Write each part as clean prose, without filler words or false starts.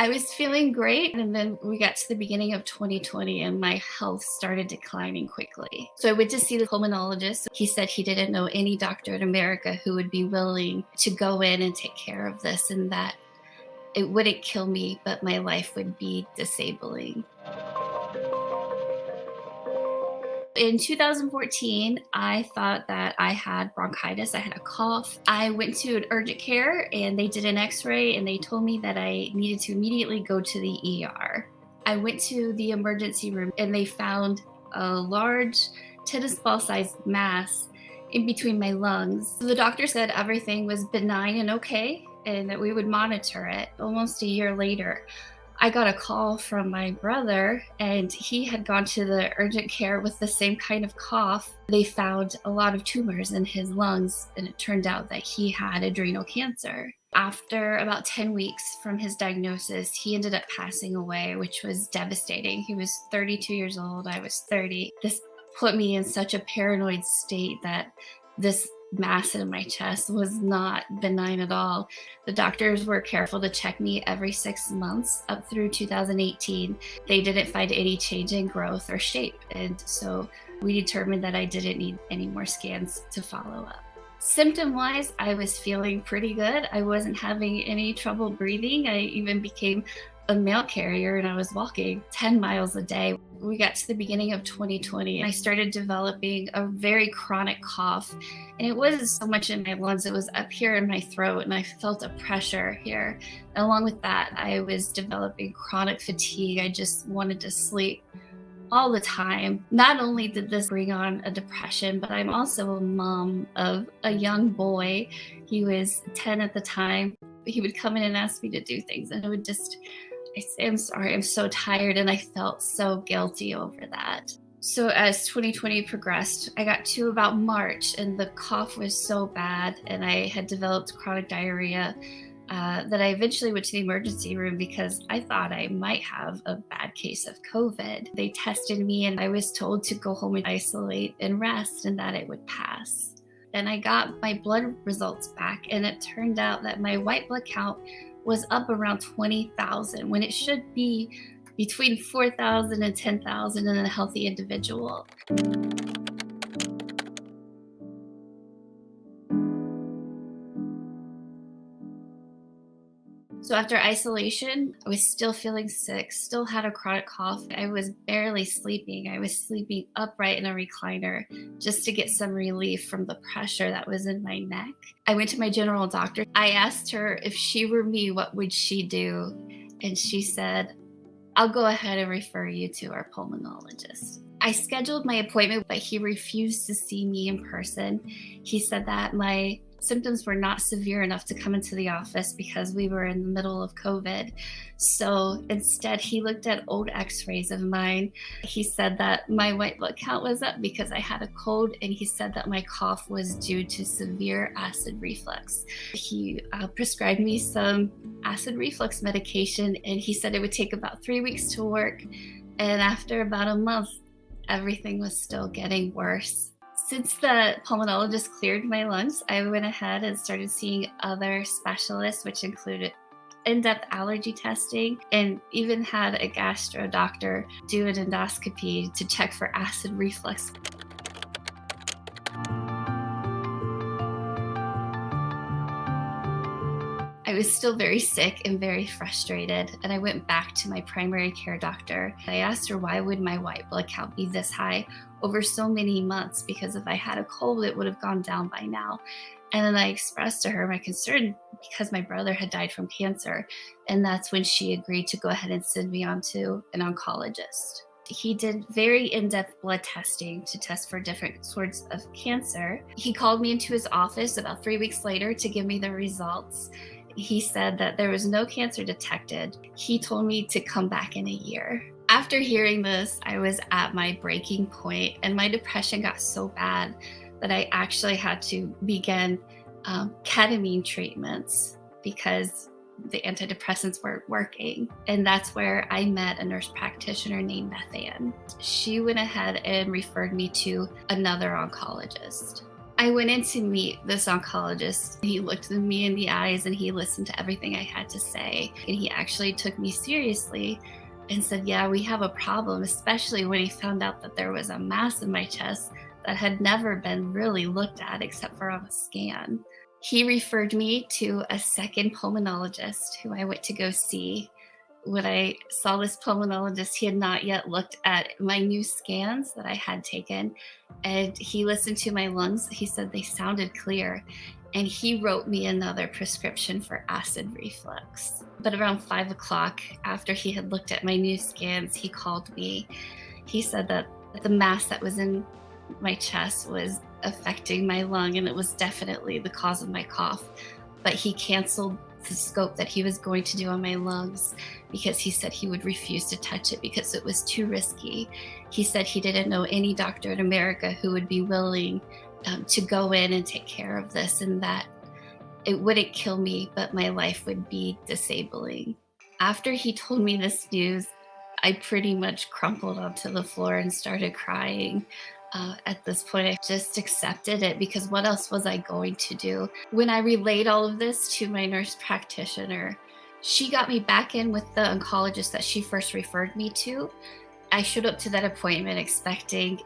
I was feeling great, and then we got to the beginning of 2020 and my health started declining quickly. So I went to see the pulmonologist. He said he didn't know any doctor in America who would be willing to go in and take care of this, and that it wouldn't kill me, but my life would be disabling. In 2014, I thought that I had bronchitis. I had a cough. I went to an urgent care and they did an x-ray and they told me that I needed to immediately go to the ER. I went to the emergency room and they found a large tennis ball sized mass in between my lungs. The doctor said everything was benign and okay and that we would monitor it. Almost a year later, I got a call from my brother and he had gone to the urgent care with the same kind of cough. They found a lot of tumors in his lungs and it turned out that he had adrenal cancer. After about 10 weeks from his diagnosis, he ended up passing away, which was devastating. He was 32 years old, I was 30. This put me in such a paranoid state that this mass in my chest was not benign at all. The doctors were careful to check me every 6 months up through 2018. They didn't find any change in growth or shape. And so we determined that I didn't need any more scans to follow up. Symptom-wise, I was feeling pretty good. I wasn't having any trouble breathing. I even became a mail carrier and I was walking 10 miles a day. We got to the beginning of 2020 and I started developing a very chronic cough. And it wasn't so much in my lungs, it was up here in my throat and I felt a pressure here. And along with that, I was developing chronic fatigue. I just wanted to sleep all the time. Not only did this bring on a depression, but I'm also a mom of a young boy. He was 10 at the time. He would come in and ask me to do things and I would just, I say, I'm sorry, I'm so tired. And I felt so guilty over that. So as 2020 progressed, I got to about March and the cough was so bad and I had developed chronic diarrhea that I eventually went to the emergency room because I thought I might have a bad case of COVID. They tested me and I was told to go home and isolate and rest and that it would pass. And I got my blood results back and it turned out that my white blood count was up around 20,000 when it should be between 4,000 and 10,000 in a healthy individual. So after isolation, I was still feeling sick, still had a chronic cough. I was barely sleeping. I was sleeping upright in a recliner just to get some relief from the pressure that was in my neck. I went to my general doctor. I asked her if she were me, what would she do? And she said, I'll go ahead and refer you to our pulmonologist. I scheduled my appointment, but he refused to see me in person. He said that my symptoms were not severe enough to come into the office because we were in the middle of COVID. So instead, he looked at old x-rays of mine. He said that my white blood count was up because I had a cold, and he said that my cough was due to severe acid reflux. He prescribed me some acid reflux medication, and he said it would take about 3 weeks to work. And after about a month, everything was still getting worse. Since the pulmonologist cleared my lungs, I went ahead and started seeing other specialists, which included in-depth allergy testing and even had a gastro doctor do an endoscopy to check for acid reflux. I was still very sick and very frustrated, and I went back to my primary care doctor. I asked her why would my white blood count be this high over so many months, because if I had a cold, it would have gone down by now. And then I expressed to her my concern because my brother had died from cancer, and that's when she agreed to go ahead and send me on to an oncologist. He did very in-depth blood testing to test for different sorts of cancer. He called me into his office about 3 weeks later to give me the results. He said that there was no cancer detected. He told me to come back in a year. After hearing this, I was at my breaking point, and my depression got so bad that I actually had to begin ketamine treatments because the antidepressants weren't working. And that's where I met a nurse practitioner named Beth Ann. She went ahead and referred me to another oncologist. I went in to meet this oncologist. He looked me in the eyes and he listened to everything I had to say. And he actually took me seriously and said, yeah, we have a problem, especially when he found out that there was a mass in my chest that had never been really looked at except for on a scan. He referred me to a second pulmonologist who I went to go see. When I saw this pulmonologist, he had not yet looked at my new scans that I had taken, and he listened to my lungs. He said they sounded clear, and he wrote me another prescription for acid reflux. But around 5 o'clock, after he had looked at my new scans, he called me. He said that the mass that was in my chest was affecting my lung, and it was definitely the cause of my cough. But he canceled the scope that he was going to do on my lungs because he said he would refuse to touch it because it was too risky. He said he didn't know any doctor in America who would be willing to go in and take care of this, and that it wouldn't kill me, but my life would be disabling. After he told me this news, I pretty much crumpled onto the floor and started crying. At this point, I just accepted it because what else was I going to do? When I relayed all of this to my nurse practitioner, she got me back in with the oncologist that she first referred me to. I showed up to that appointment expecting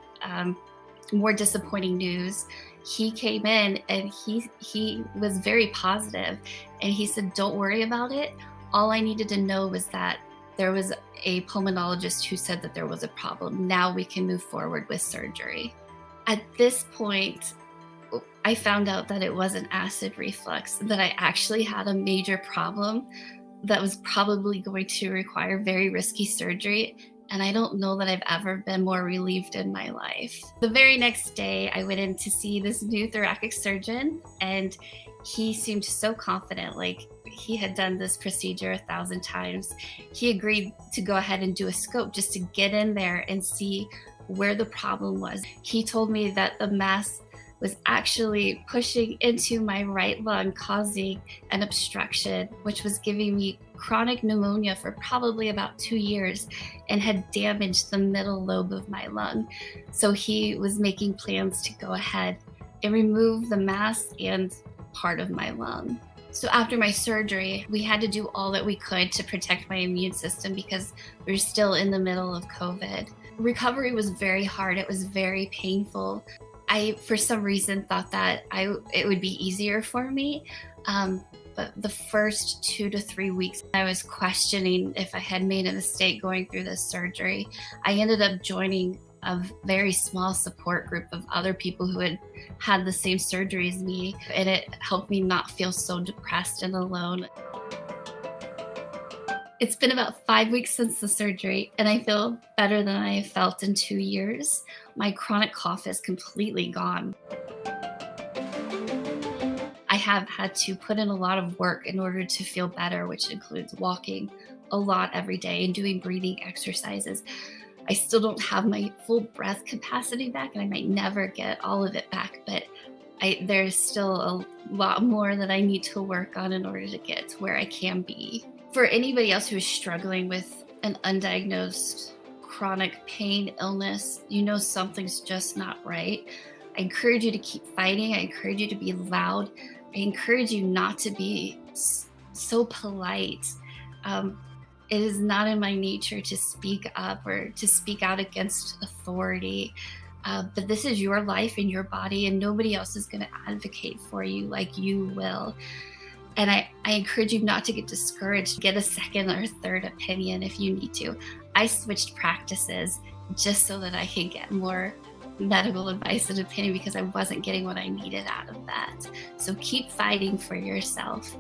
more disappointing news. He came in and he was very positive, and he said, don't worry about it. All I needed to know was that there was a pulmonologist who said that there was a problem. Now we can move forward with surgery. At this point, I found out that it wasn't acid reflux, that I actually had a major problem that was probably going to require very risky surgery. And I don't know that I've ever been more relieved in my life. The very next day, I went in to see this new thoracic surgeon, and he seemed so confident, like he had done this procedure 1,000 times. He agreed to go ahead and do a scope just to get in there and see where the problem was. He told me that the mass was actually pushing into my right lung, causing an obstruction, which was giving me chronic pneumonia for probably about 2 years and had damaged the middle lobe of my lung. So he was making plans to go ahead and remove the mass and part of my lung. So after my surgery, we had to do all that we could to protect my immune system because we were still in the middle of COVID. Recovery was very hard. It was very painful. I, for some reason, thought that it would be easier for me. But the first 2 to 3 weeks, I was questioning if I had made a mistake going through this surgery. I ended up joining a very small support group of other people who had had the same surgery as me, and it helped me not feel so depressed and alone. It's been about 5 weeks since the surgery, and I feel better than I have felt in 2 years. My chronic cough is completely gone. I have had to put in a lot of work in order to feel better, which includes walking a lot every day and doing breathing exercises. I still don't have my full breath capacity back, and I might never get all of it back, but there's still a lot more that I need to work on in order to get to where I can be. For anybody else who is struggling with an undiagnosed chronic pain, illness, you know something's just not right. I encourage you to keep fighting. I encourage you to be loud. I encourage you not to be so polite. It is not in my nature to speak up or to speak out against authority. But this is your life and your body, and nobody else is going to advocate for you like you will. And I encourage you not to get discouraged. Get a second or third opinion if you need to. I switched practices just so that I could get more medical advice and opinion because I wasn't getting what I needed out of that. So keep fighting for yourself.